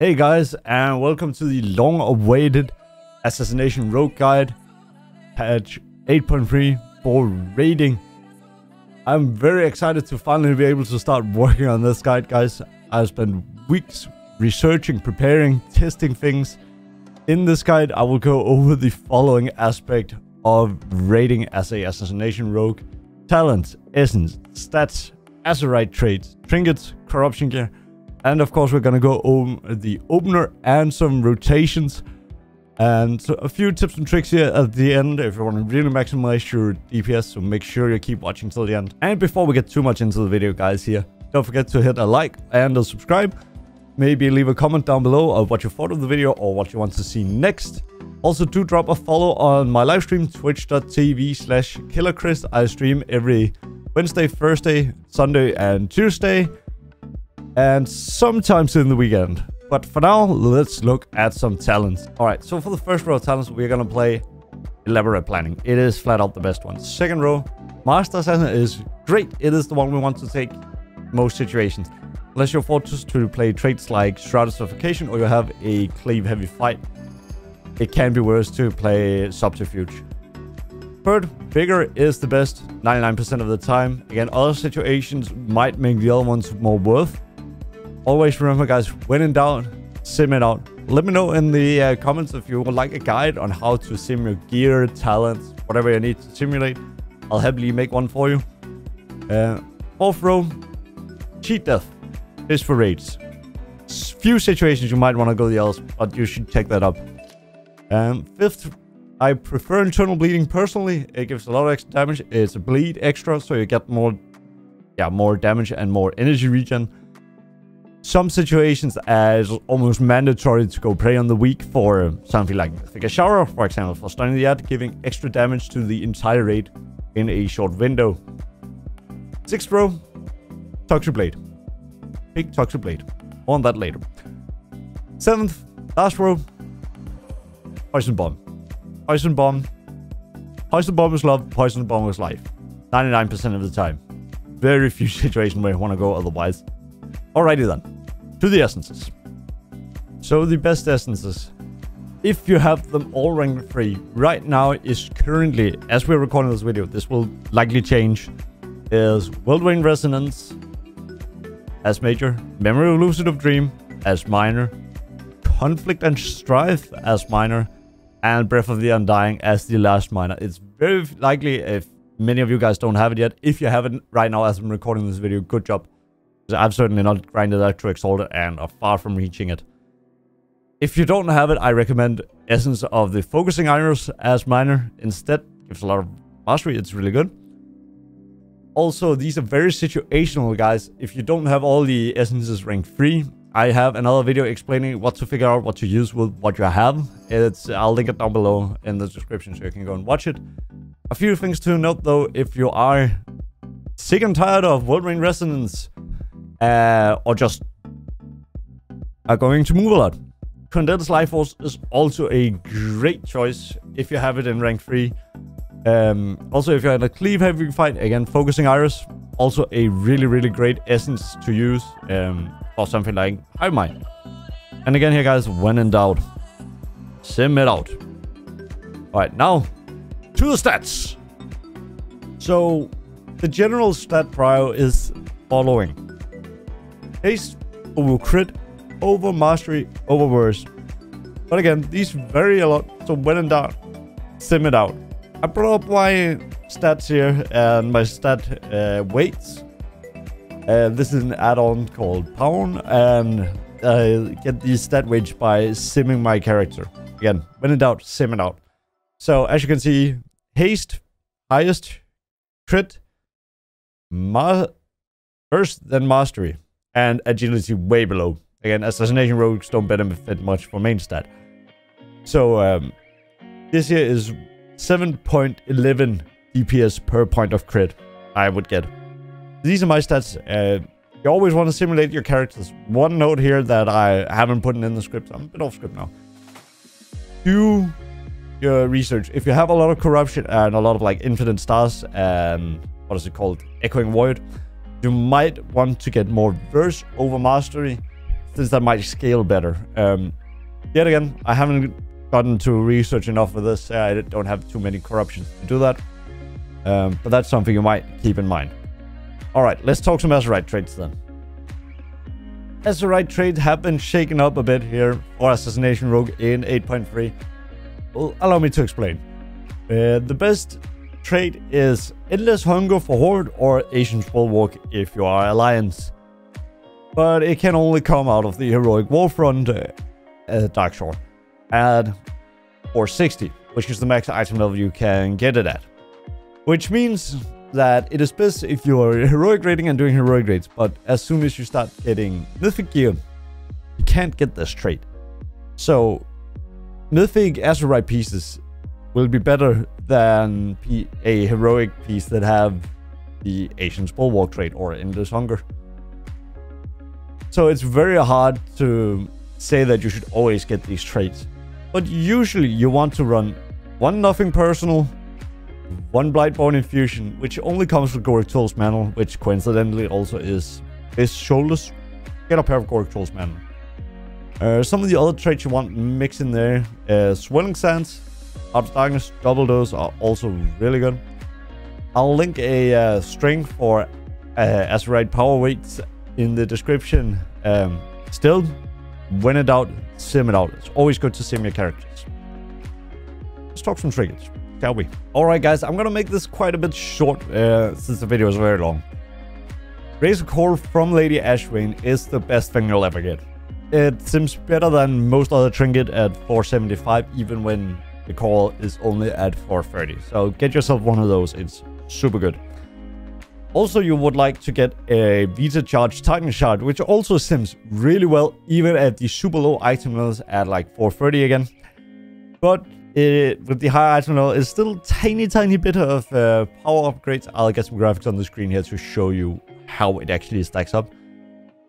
Hey guys, and welcome to the long-awaited Assassination Rogue guide, patch 8.3 for raiding. I'm very excited to finally be able to start working on this guide, guys. I've spent weeks researching, preparing, testing things. In this guide, I will go over the following aspect of raiding as a Assassination Rogue: talents, essence, stats, azerite traits, trinkets, corruption gear. And of course, we're going to go over the opener and some rotations. And so a few tips and tricks here at the end if you want to really maximize your DPS. So make sure you keep watching till the end. And before we get too much into the video, guys, here, don't forget to hit a like and a subscribe. Maybe leave a comment down below of what you thought of the video or what you want to see next. Also, do drop a follow on my live stream, twitch.tv/KillerChris. I stream every Wednesday, Thursday, Sunday, and Tuesday. And sometimes in the weekend. But for now, let's look at some talents. Alright, so for the first row of talents, we're gonna play elaborate planning. It is flat out the best one. Second row, master assassin is great. It is the one we want to take most situations. Unless you're forced to play traits like shrouded suffocation or you have a cleave heavy fight, it can be worse to play subterfuge. Third, vigor is the best 99% of the time. Again, other situations might make the other ones more worth. Always remember, guys, when in doubt, sim it out. Let me know in the comments if you would like a guide on how to sim your gear, talents, whatever you need to simulate. I'll happily make one for you. Fourth row, cheat death is for raids. Few situations you might want to go the others, but you should check that up. Fifth, I prefer internal bleeding personally. It gives a lot of extra damage. It's a bleed extra, so you get more damage and more energy regen. Some situations as almost mandatory to go prey on the weak for something like a shower, for example, for stunning the ad, giving extra damage to the entire raid in a short window. Sixth row, toxic blade. Big toxic blade. More on that later. Seventh, last row, poison bomb. Poison bomb. Poison bomb is love, poison bomb is life. 99% of the time. Very few situations where you want to go otherwise. Alrighty then, to the essences. So the best essences, if you have them all rank 3, right now is currently, as we're recording this video, this will likely change, is Whirlwind Resonance as major, Memory of Lucid Dream as minor, Conflict and Strife as minor, and Breath of the Undying as the last minor. It's very likely, if many of you guys don't have it yet, if you have it right now as I'm recording this video, good job. I've certainly not grinded that to Exalted and are far from reaching it. If you don't have it, I recommend Essence of the Focusing Iris as minor. Instead, gives a lot of mastery. It's really good. Also, these are very situational, guys. If you don't have all the essences rank 3, I have another video explaining what to figure out, what to use with what you have. I'll link it down below in the description so you can go and watch it. A few things to note, though, if you are sick and tired of Whirlwind Resonance, or just are going to move a lot, Condensed Life Force is also a great choice if you have it in rank 3. Also, if you're in a cleave heavy fight, again, Focusing Iris, also a really great essence to use for something like Hive Mind. And again here, guys, when in doubt, sim it out. Alright, now to the stats. So the general stat prio is following: haste over crit, over mastery, over worse. But again, these vary a lot, so when in doubt, sim it out. I brought up my stats here and my stat weights. This is an add-on called Pound, and I get these stat weights by simming my character. Again, when in doubt, sim it out. So as you can see, haste, highest, crit, first, then mastery. And agility way below. Again, Assassination Rogues don't benefit much for main stat. So, this here is 7.11 DPS per point of crit, I would get. These are my stats. You always want to simulate your characters. One note here that I haven't put in the script. I'm a bit off script now. Do your research. If you have a lot of corruption and a lot of like infinite stars and what is it called? Echoing Void. You might want to get more verse over mastery since that might scale better. Yet again, I haven't gotten to research enough for this. I don't have too many corruptions to do that. But that's something you might keep in mind. Alright, let's talk some Azerite traits then. Azerite traits have been shaken up a bit here for Assassination Rogue in 8.3. Well, allow me to explain. The best trait is Endless Hunger for Horde or Asian's Bulwark if you are Alliance. But it can only come out of the Heroic Warfront Dark Shore at 460, which is the max item level you can get it at. Which means that it is best if you are heroic raiding and doing heroic raids, but as soon as you start getting mythic gear, you can't get this trait. So mythic Azerite pieces will be better than a heroic piece that have the Asian's Bulwark trait or Endless Hunger. So it's very hard to say that you should always get these traits, but usually you want to run one Nothing Personal, one Blightborn Infusion, which only comes with Goric Troll's Mantle, which coincidentally also is shoulders. Get a pair of Goric Troll's Mantle. Some of the other traits you want mix in there, Swelling Sands, Out of Darkness, Double Dose are also really good. I'll link a string for AzeritePowerWeights in the description. Still, when in doubt, sim it out. It's always good to sim your characters. Let's talk some trinkets, shall we? Alright guys, I'm gonna make this quite a bit short since the video is very long. Razor Core from Lady Ashwayne is the best thing you'll ever get. It seems better than most other trinket at 475, even when the core is only at 430. So get yourself one of those, it's super good. Also, you would like to get a Vita Charge Titan Shard, which also sims really well, even at the super low item levels at like 430 again. But with the higher item level, it's still tiny bit of power upgrades. I'll get some graphics on the screen here to show you how it actually stacks up.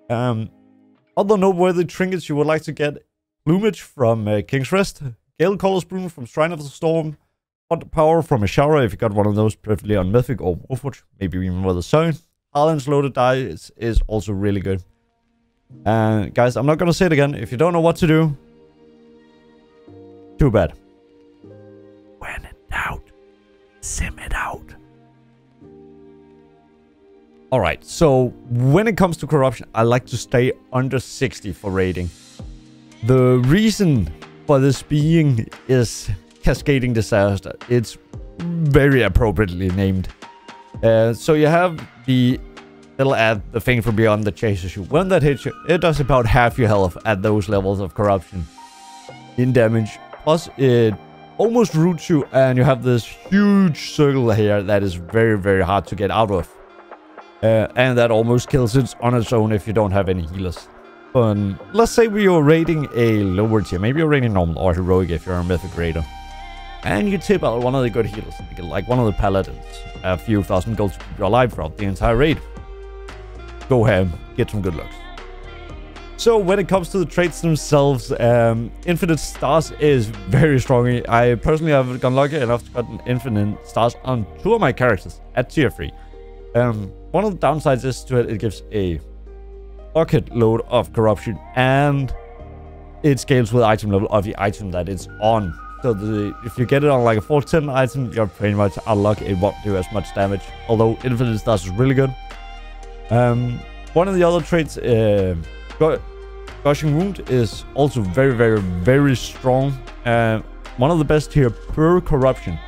Other noteworthy trinkets you would like to get: Plumage from King's Rest, Gale Caller's Broom from Shrine of the Storm, Hot Power from a Shower if you got one of those, preferably on Mythic or Warforged, maybe even with a Zone. Harlan's Loaded Dice is also really good. And guys, I'm not gonna say it again. If you don't know what to do, too bad. When in doubt, sim it out. Alright, so when it comes to corruption, I like to stay under 60 for raiding. The reason for this being is Cascading Disaster. It's very appropriately named. So you have the little ad, the thing from beyond that chases you. When that hits you, it does about half your health at those levels of corruption in damage. Plus, it almost roots you, and you have this huge circle here that is very hard to get out of. And that almost kills it on its own if you don't have any healers. But let's say you're raiding a lower tier. Maybe you're raiding normal or heroic if you're a mythic raider. And you tip out one of the good healers, like one of the paladins, a few thousand gold to keep you alive throughout the entire raid. Go ahead, get some good looks. So when it comes to the traits themselves, Infinite Stars is very strong. I personally have gone lucky enough to get Infinite Stars on 2 of my characters at tier 3. One of the downsides is to it gives a bucket load of corruption, and it scales with item level of the item that it's on. So if you get it on like a 410 item, you're pretty much unlucky. It won't do as much damage, although Infinite Stars is really good. One of the other traits, Gushing Wound, is also very strong. One of the best here per corruption.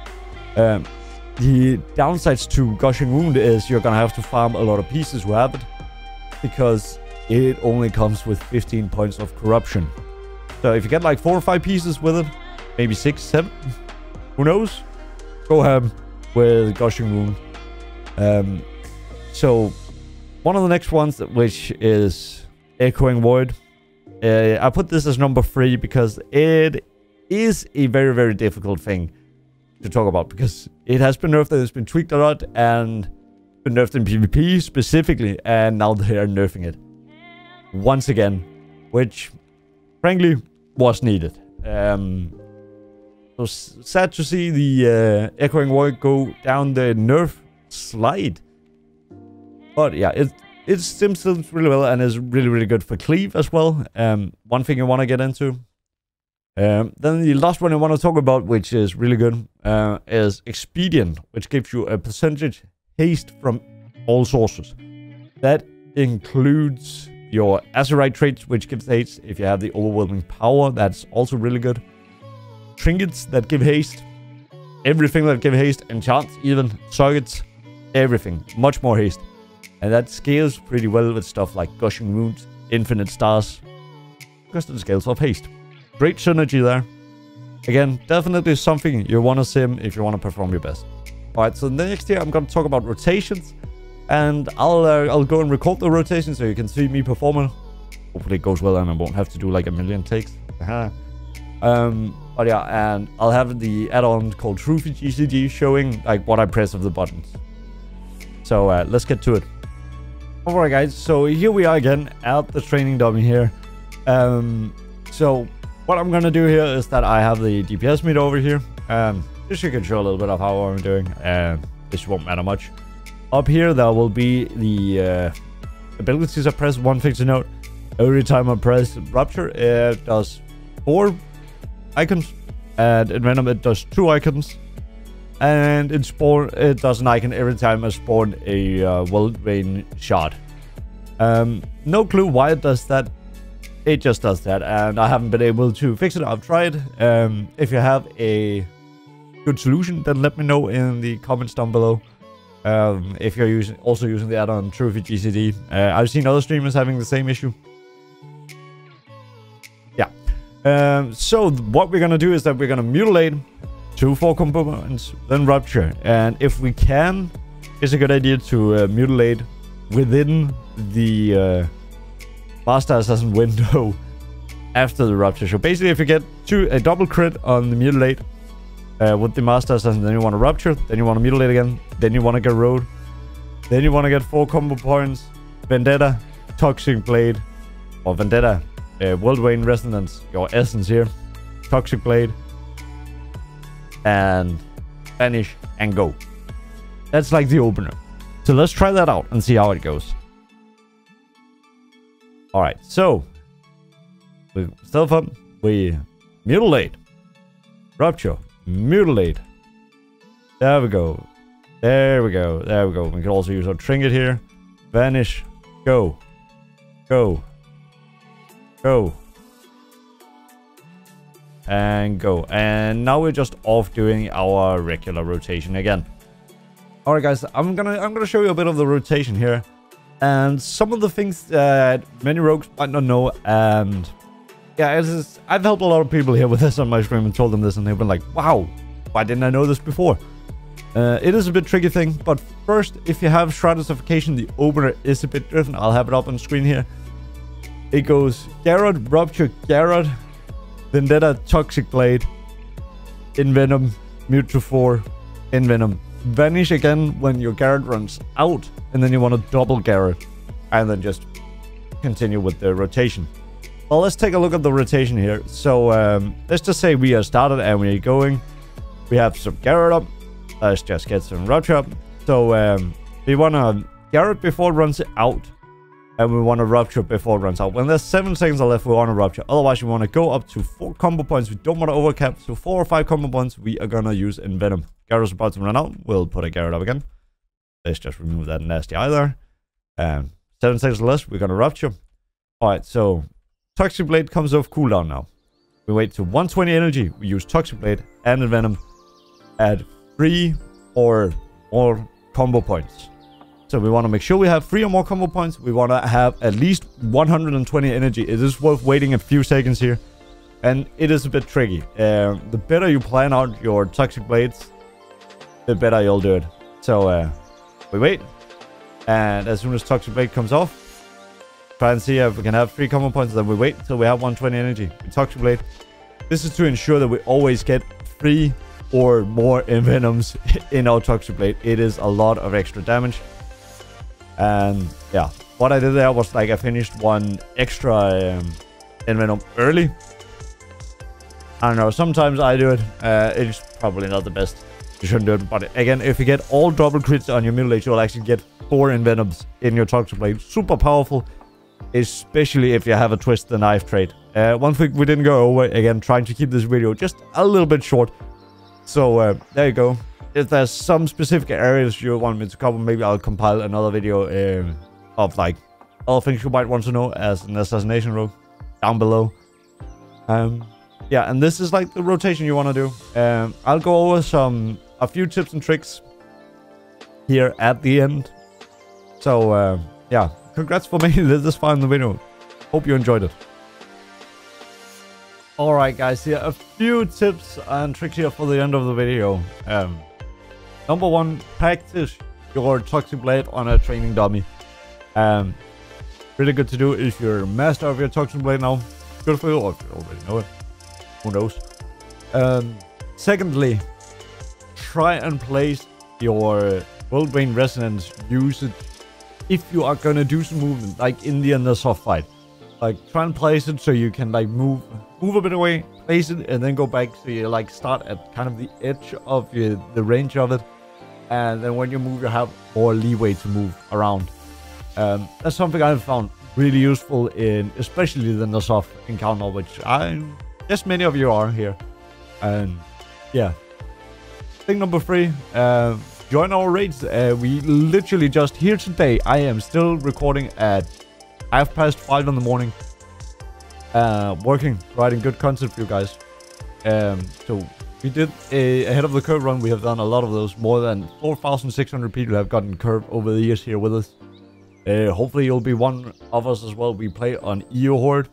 The downsides to Gushing Wound is you're gonna have to farm a lot of pieces who have it, because it only comes with 15 points of corruption. So if you get like 4 or 5 pieces with it, maybe 6, 7, who knows? Go ahead with Gushing Wound. So one of the next ones, which is Echoing Void. I put this as number 3 because it is a very difficult thing to talk about, because it has been nerfed, it's been tweaked a lot, and been nerfed in PvP specifically, and now they are nerfing it once again, which frankly was needed. So sad to see the Echoing Void go down the nerf slide. But yeah, it stims really well and is really, really good for cleave as well. One thing you want to get into. Then the last one I want to talk about, which is really good, is expedient, which gives you a percentage haste from all sources. That includes your azerite traits, which gives haste. If you have the overwhelming power, that's also really good. Trinkets that give haste. Everything that give haste. Enchants, even. Sockets. Everything. Much more haste. And that scales pretty well with stuff like gushing wounds, infinite stars. Because it scales off haste. Great synergy there. Again, definitely something you want to sim if you want to perform your best. Alright, so next here I'm going to talk about rotations. And I'll go and record the rotation so you can see me performing. Hopefully it goes well and I won't have to do like a million takes. But yeah, and I'll have the add-on called Trophy GCG showing like what I press of the buttons. So let's get to it. Alright guys, so here we are again at the training dummy here. So what I'm gonna do here is that I have the DPS meter over here. Just so you can show a little bit of how I'm doing. This won't matter much. Up here, there will be the abilities I press. One thing to note, every time I press Rupture, it does 4 icons. And in Venom, it does 2 icons. And in Spawn, it does an icon every time I spawn a Wildbane shot. No clue why it does that. It just does that. And I haven't been able to fix it. I've tried. If you have a good solution, then let me know in the comments down below. If you're also using the add-on Trophy GCD. I've seen other streamers having the same issue. Yeah. So what we're gonna do is that we're gonna mutilate 2 4 components, then Rupture. And if we can, it's a good idea to mutilate within the Master Assassin window after the Rupture. So basically, if you get a double crit on the mutilate, with the Master Assassin, then you want to Rupture, then you want to mutilate again, then you want to get Road, then you want to get 4 combo points, Vendetta, Toxic Blade, or Vendetta, Wildbane Resonance, your essence here, Toxic Blade, and Vanish and go. That's like the opener. So let's try that out and see how it goes. Alright, so we stealth up, we mutilate, Rupture, mutilate. There we go. There we go. There we go. We can also use our trinket here. Vanish. Go. Go. Go. And go. And now we're just off doing our regular rotation again. Alright guys, I'm gonna show you a bit of the rotation here. And some of the things that many rogues might not know. And yeah, I've helped a lot of people here with this on my stream and told them this, and they've been like, wow, why didn't I know this before? It is a bit tricky thing, but first, if you have Shrouded Suffocation, the opener is a bit different. I'll have it up on screen here. It goes Garrett, Rupture, Garrett, Vendetta, Toxic Blade, Envenom, Mute to 4, Envenom. Vanish again when your Garrett runs out, and then you want to double Garrett, and then just continue with the rotation. Well, let's take a look at the rotation here. So, let's just say we are started and we're going. We have some Garrett up. Let's just get some Rupture up. So, we want to Garrett before it runs out. And we want to Rupture before it runs out. When there's 7 seconds left, we want to Rupture. Otherwise, we want to go up to 4 combo points. We don't want to overcap. So, 4 or 5 combo points we are going to use in Venom. Garrett's about to run out. We'll put a Garrett up again. Let's just remove that nasty eye there. 7 seconds left, we're going to Rupture. Alright, so Toxic Blade comes off cooldown now. We wait to 120 energy. We use Toxic Blade and Envenom at 3 or more combo points. So we want to make sure we have 3 or more combo points. We want to have at least 120 energy. It is worth waiting a few seconds here. And it is a bit tricky. The better you plan out your Toxic Blades, the better you'll do it. So we wait. And as soon as Toxic Blade comes off, try and see if we can have 3 combo points. Then we wait until we have 120 energy. We Toxic Blade. This is to ensure that we always get 3 or more Envenoms in our Toxic Blade. It is a lot of extra damage. And yeah, what I did there was like I finished 1 extra Envenom early. I don't know, sometimes I do it. It's probably not the best. you shouldn't do it. But again, if you get all double crits on your middle age, you'll actually get 4 envenoms in your toxic blade. Super powerful, especially if you have a twist the knife trait. One thing we didn't go over, again, trying to keep this video just a little bit short. So there you go. If there's some specific areas you want me to cover, maybe I'll compile another video of like all things you might want to know as an assassination rogue down below. Yeah, and this is like the rotation you want to do. I'll go over a few tips and tricks here at the end. So yeah, congrats for making it this far in the video. Hope you enjoyed it. Alright guys, here a few tips and tricks here for the end of the video. Number 1, practice your toxic blade on a training dummy. Really good to do if you're master of your toxic blade now. Good for you, or if you already know it. Who knows? Secondly, try and place your Worldbane Resonance usage if you are gonna do some movement, like in the end soft fight. Like, try and place it so you can like move a bit away, place it, and then go back, so you like start at kind of the edge of the range of it, and then when you move, you have more leeway to move around. That's something I've found really useful in, especially the Nerfs encounter, which I guess many of you are here. And yeah, thing number 3, join our raids. We literally just here today. I am still recording at 5:30 in the morning. Working, writing good content for you guys. So we did a ahead of the curve run. We have done a lot of those. More than 4,600 people have gotten curve over the years here with us. Hopefully you'll be one of us as well. We play on EO Horde.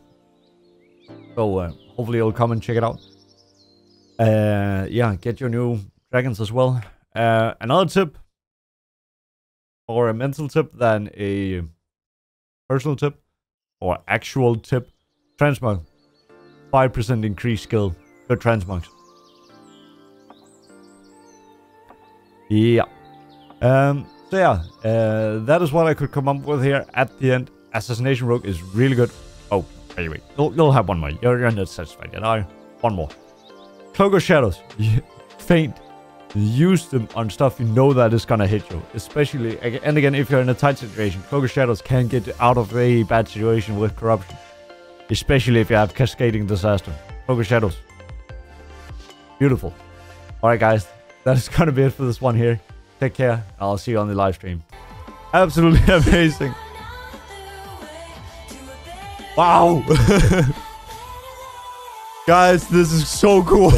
So hopefully you'll come and check it out. Yeah, get your new dragons as well. Another tip, or a mental tip than a personal tip, or actual tip, transmog. 5% increased skill. Good transmogs. Yeah. So yeah, that is what I could come up with here at the end. Assassination Rogue is really good. Oh, anyway, you'll have one more. You're not satisfied yet, are you? One more. Cloak of Shadows. Faint. Use them on stuff you know that is gonna hit you. Especially, and again, if you're in a tight situation, Cloak of Shadows can get you out of a bad situation with corruption. Especially if you have Cascading Disaster. Cloak of Shadows. Beautiful. Alright guys, that is gonna be it for this one here. Take care. I'll see you on the live stream. Absolutely amazing. Wow. Guys, this is so cool.